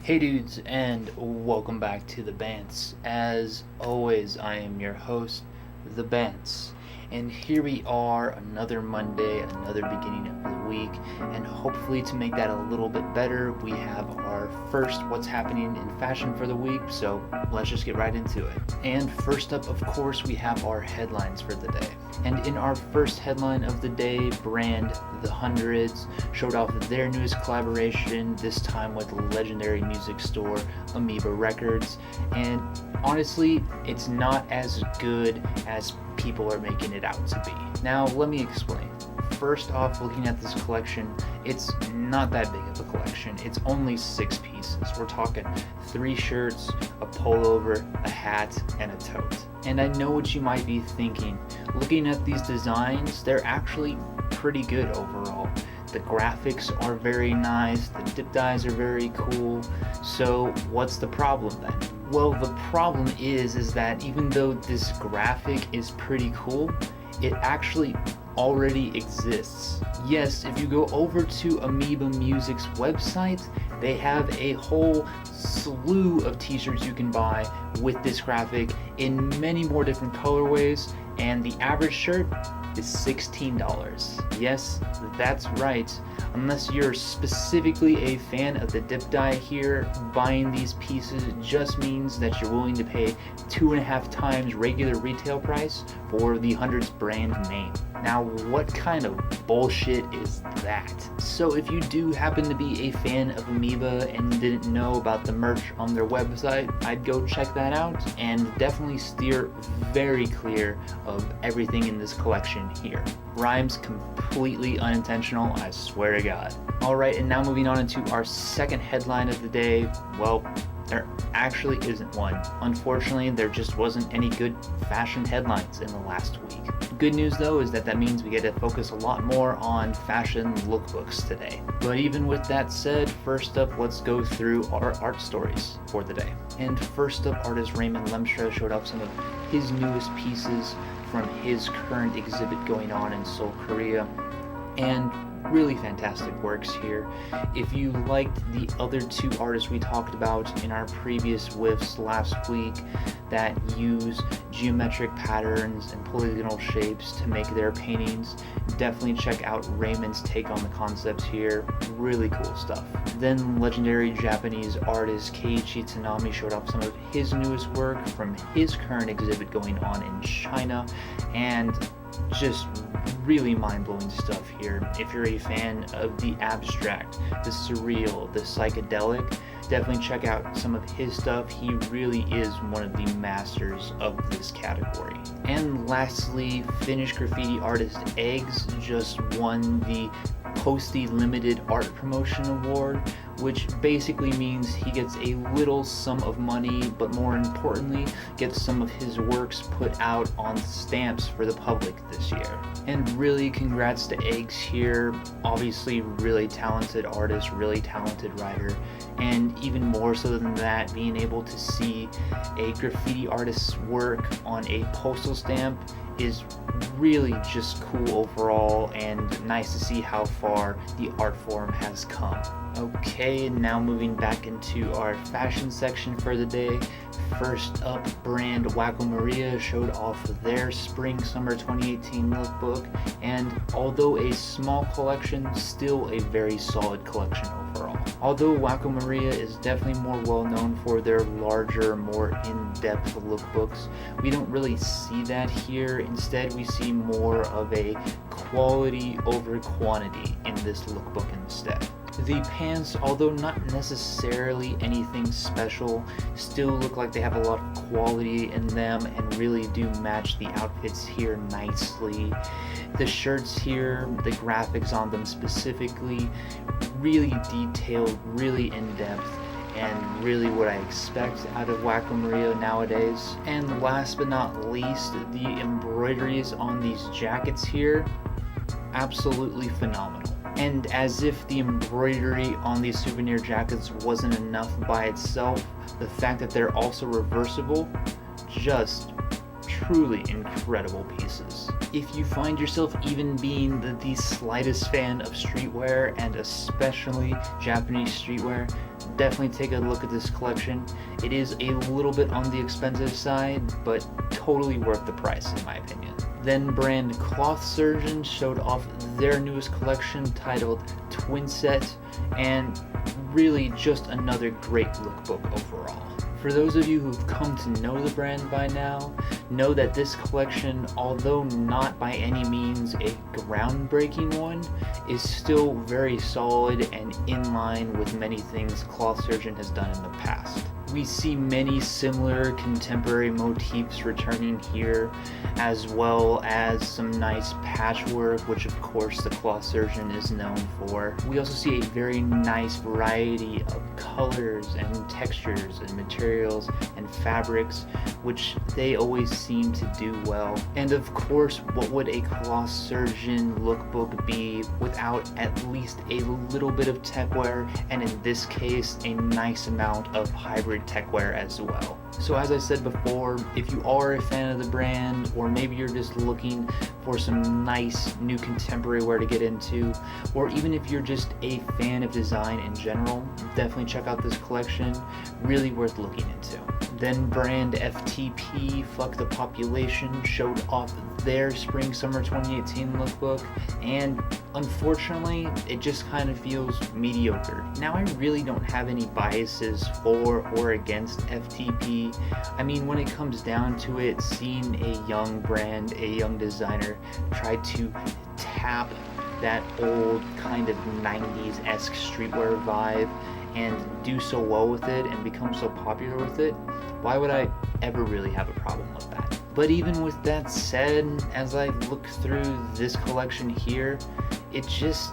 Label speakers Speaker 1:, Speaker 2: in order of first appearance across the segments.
Speaker 1: Hey dudes, and welcome back to the Bantz. As always, I am your host, the Bantz. And here we are, another Monday, another beginning of the week, and hopefully to make that a little bit better, we have our first What's Happening in Fashion for the week, so let's just get right into it. And first up, of course, we have our headlines for the day. And in our first headline of the day, brand The Hundreds showed off their newest collaboration, this time with legendary music store Amoeba Records, and honestly, it's not as good as people are making it out to be. Now, let me explain. First off, looking at this collection, it's not that big of a collection. It's only 6 pieces. We're talking 3 shirts, a pullover, a hat, and a tote. And I know what you might be thinking. Looking at these designs, they're actually pretty good overall. The graphics are very nice, the dip dyes are very cool, so what's the problem then? Well, the problem is that even though this graphic is pretty cool, it actually already exists. Yes, if you go over to Amoeba Music's website, they have a whole slew of t-shirts you can buy with this graphic in many more different colorways, and the average shirt is $16. Yes, that's right. Unless you're specifically a fan of the dip dye here, buying these pieces just means that you're willing to pay 2.5 times regular retail price for the Hundreds brand name. Now, what kind of bullshit is that? So if you do happen to be a fan of Amoeba and didn't know about the merch on their website, I'd go check that out and definitely steer very clear of everything in this collection here. Rhymes completely unintentional, I swear to God. Alright, and now moving on into our second headline of the day. Well, there actually isn't one. Unfortunately, there just wasn't any good fashion headlines in the last week. Good news though is that means we get to focus a lot more on fashion lookbooks today. But even with that said, first up, let's go through our art stories for the day. And first up, artist Raymond Lemstra showed off some of his newest pieces from his current exhibit going on in Seoul, Korea, and really fantastic works here. If you liked the other 2 artists we talked about in our previous whiffs last week that use geometric patterns and polygonal shapes to make their paintings, definitely check out Raymond's take on the concepts here. Really cool stuff. Then legendary Japanese artist Keiichi Tanaami showed off some of his newest work from his current exhibit going on in China, and just really mind-blowing stuff here. If you're a fan of the abstract, the surreal, the psychedelic, definitely check out some of his stuff. He really is one of the masters of this category. And lastly, Finnish graffiti artist Eggs just won the Posty Limited Art Promotion Award, which basically means he gets a little sum of money, but more importantly, gets some of his works put out on stamps for the public this year. And really congrats to Eggs here. Obviously really talented artist, really talented writer, and even more so than that, being able to see a graffiti artist's work on a postal stamp is really just cool overall, and nice to see how far the art form has come. Okay, now moving back into our fashion section for the day. First up, brand Wacko Maria showed off their Spring/Summer 2018 lookbook, and although a small collection, still a very solid collection overall. Although Wacko Maria is definitely more well known for their larger, more in-depth lookbooks, we don't really see that here. Instead, we see more of a quality over quantity in this lookbook instead. The pants, although not necessarily anything special, still look like they have a lot of quality in them and really do match the outfits here nicely. The shirts here, the graphics on them specifically, really detailed, really in-depth, and really what I expect out of Wacko Maria nowadays. And last but not least, the embroideries on these jackets here, absolutely phenomenal. And as if the embroidery on these souvenir jackets wasn't enough by itself, the fact that they're also reversible, just truly incredible pieces. If you find yourself even being the slightest fan of streetwear, and especially Japanese streetwear, definitely take a look at this collection. It is a little bit on the expensive side, but totally worth the price in my opinion. Then brand Clothsurgeon showed off their newest collection titled Twin Set, and really just another great lookbook overall. For those of you who've come to know the brand by now, know that this collection, although not by any means a groundbreaking one, is still very solid and in line with many things Clothsurgeon has done in the past. We see many similar contemporary motifs returning here, as well as some nice patchwork, which of course the Clothsurgeon is known for. We also see a very nice variety of colors and textures and materials and fabrics, which they always seem to do well. And of course, what would a Clothsurgeon lookbook be without at least a little bit of techwear, and in this case, a nice amount of hybrid techwear as well. So as I said before, if you are a fan of the brand, or maybe you're just looking for some nice new contemporary wear to get into, or even if you're just a fan of design in general, definitely check out this collection. Really worth looking into. Then brand FTP, Fuck the Population, showed off their Spring Summer 2018 lookbook, and unfortunately it just kind of feels mediocre. Now, I really don't have any biases for or against FTP. I mean, when it comes down to it, seeing a young brand, a young designer try to tap that old kind of 90s-esque streetwear vibe and do so well with it and become so popular with it, why would I ever really have a problem with that? But even with that said, as I look through this collection here, it just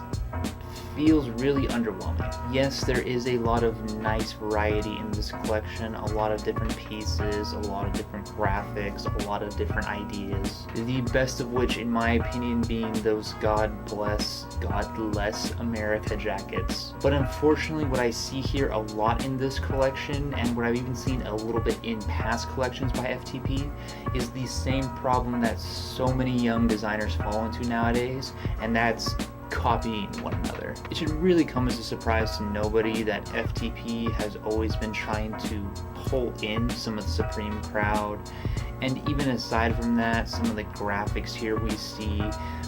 Speaker 1: feels really underwhelming. Yes, there is a lot of nice variety in this collection, a lot of different pieces, a lot of different graphics, a lot of different ideas. The best of which, in my opinion, being those God bless America jackets. But unfortunately, what I see here a lot in this collection, and what I've even seen a little bit in past collections by FTP, is the same problem that so many young designers fall into nowadays, and that's copying one another. It should really come as a surprise to nobody that FTP has always been trying to pull in some of the Supreme crowd, and even aside from that, some of the graphics here we see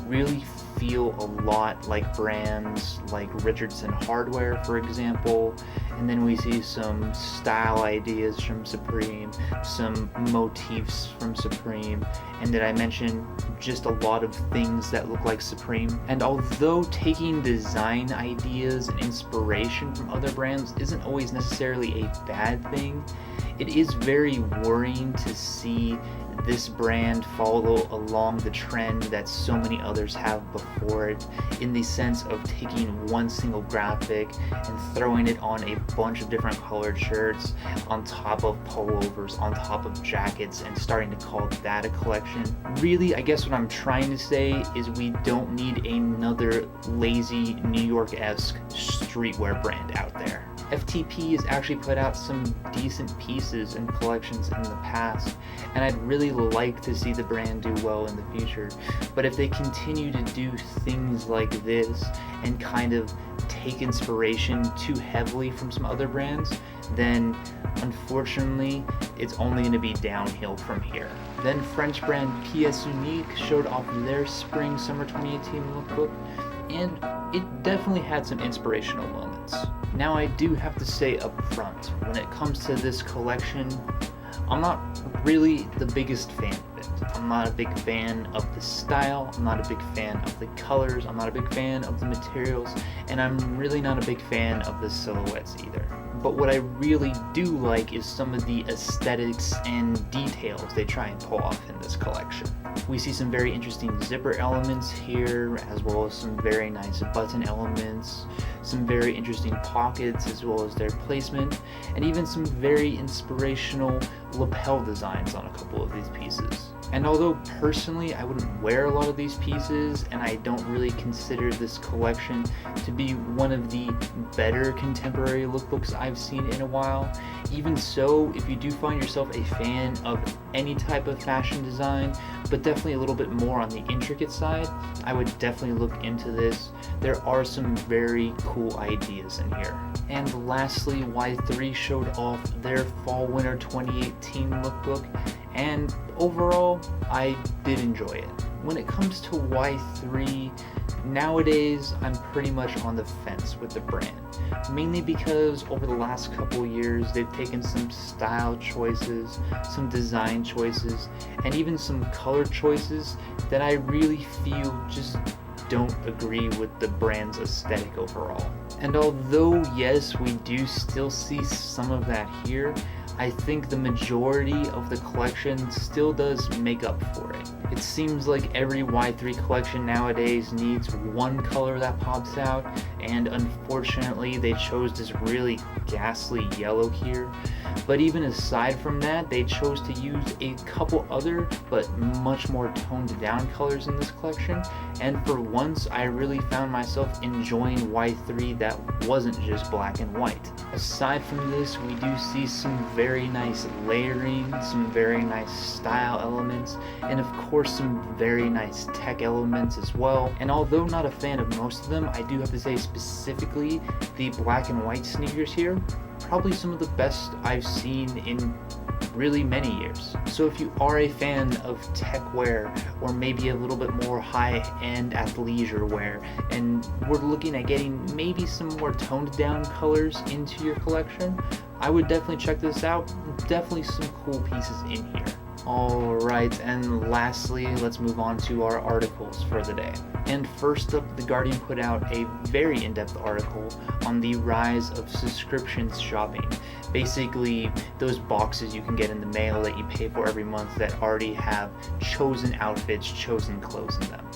Speaker 1: really feel a lot like brands like Richardson Hardware, for example, and then we see some style ideas from Supreme, some motifs from Supreme, and did I mention just a lot of things that look like Supreme? And although taking design ideas and inspiration from other brands isn't always necessarily a bad thing, it is very worrying to see this brand follow along the trend that so many others have before it, in the sense of taking one single graphic and throwing it on a bunch of different colored shirts, on top of pullovers, on top of jackets, and starting to call that a collection. Really, I guess what I'm trying to say is we don't need another lazy New York-esque streetwear brand out there. FTP has actually put out some decent pieces and collections in the past, and I'd really like to see the brand do well in the future. But if they continue to do things like this and kind of take inspiration too heavily from some other brands, then unfortunately it's only going to be downhill from here. Then French brand PS Unique showed off their Spring Summer 2018 lookbook, and it definitely had some inspirational moments. Now, I do have to say up front, when it comes to this collection, I'm not really the biggest fan of it. I'm not a big fan of the style, I'm not a big fan of the colors, I'm not a big fan of the materials, and I'm really not a big fan of the silhouettes either. But what I really do like is some of the aesthetics and details they try and pull off in this collection. We see some very interesting zipper elements here, as well as some very nice button elements, some very interesting pockets as well as their placement, and even some very inspirational lapel designs on a couple of these pieces. And although personally I wouldn't wear a lot of these pieces, and I don't really consider this collection to be one of the better contemporary lookbooks I've seen in a while, even so, if you do find yourself a fan of any type of fashion design, but definitely a little bit more on the intricate side, I would definitely look into this. There are some very cool ideas in here. And lastly, Y3 showed off their Fall/Winter 2018 lookbook, and overall, I did enjoy it. When it comes to Y3, nowadays I'm pretty much on the fence with the brand, mainly because over the last couple years they've taken some style choices, some design choices, and even some color choices that I really feel just don't agree with the brand's aesthetic overall. And although yes, we do still see some of that here, I think the majority of the collection still does make up for it. It seems like every Y3 collection nowadays needs one color that pops out, and unfortunately they chose this really ghastly yellow here. But even aside from that, they chose to use a couple other but much more toned down colors in this collection, and for once I really found myself enjoying Y3 that wasn't just black and white. Aside from this, we do see some very nice layering, some very nice style elements, and of course some very nice tech elements as well. And although not a fan of most of them, I do have to say specifically the black and white sneakers here, probably some of the best I've seen in really many years. So if you are a fan of tech wear, or maybe a little bit more high-end athleisure wear, and we're looking at getting maybe some more toned down colors into your collection, I would definitely check this out. Definitely some cool pieces in here. Alright, and lastly, let's move on to our articles for the day. And first up, The Guardian put out a very in-depth article on the rise of subscriptions shopping. Basically, those boxes you can get in the mail that you pay for every month that already have chosen outfits, chosen clothes in them.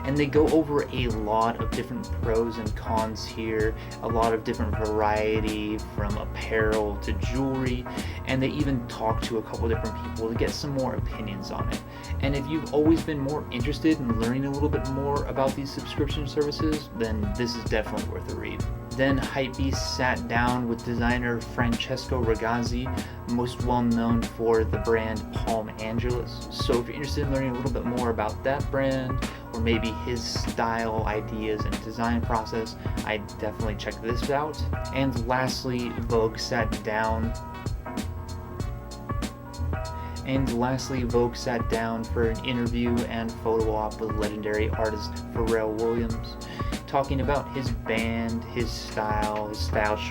Speaker 1: And they go over a lot of different pros and cons here, a lot of different variety from apparel to jewelry, and they even talk to a couple different people to get some more opinions on it. And if you've always been more interested in learning a little bit more about these subscription services, then this is definitely worth a read. Then Hypebeast sat down with designer Francesco Ragazzi, most well known for the brand Palm Angeles. So if you're interested in learning a little bit more about that brand, or maybe his style, ideas, and design process, I'd definitely check this out. And lastly, Vogue sat down for an interview and photo op with legendary artist Pharrell Williams, talking about his band, his style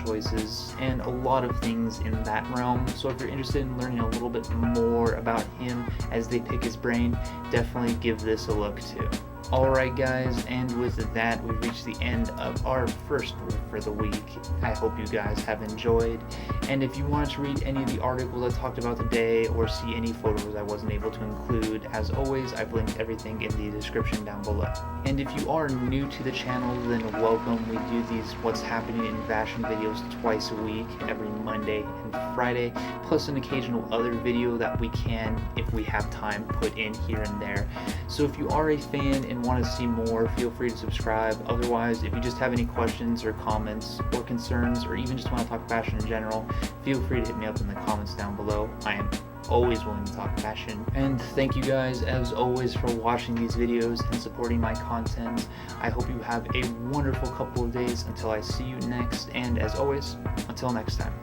Speaker 1: choices, and a lot of things in that realm. So if you're interested in learning a little bit more about him as they pick his brain, definitely give this a look too. Alright guys, and with that we've reached the end of our first word for the week. I hope you guys have enjoyed, and if you wanted to read any of the articles I talked about today or see any photos I wasn't able to include, as always I've linked everything in the description down below. And if you are new to the channel, then welcome. We do these What's Happening in Fashion videos twice a week, every Monday and Friday, plus an occasional other video that we can, if we have time, put in here and there. So if you are a fan and want to see more, feel free to subscribe. Otherwise, if you just have any questions or comments or concerns, or even just want to talk fashion in general, feel free to hit me up in the comments down below. I am always willing to talk fashion. And thank you guys as always for watching these videos and supporting my content. I hope you have a wonderful couple of days until I see you next, and as always, until next time.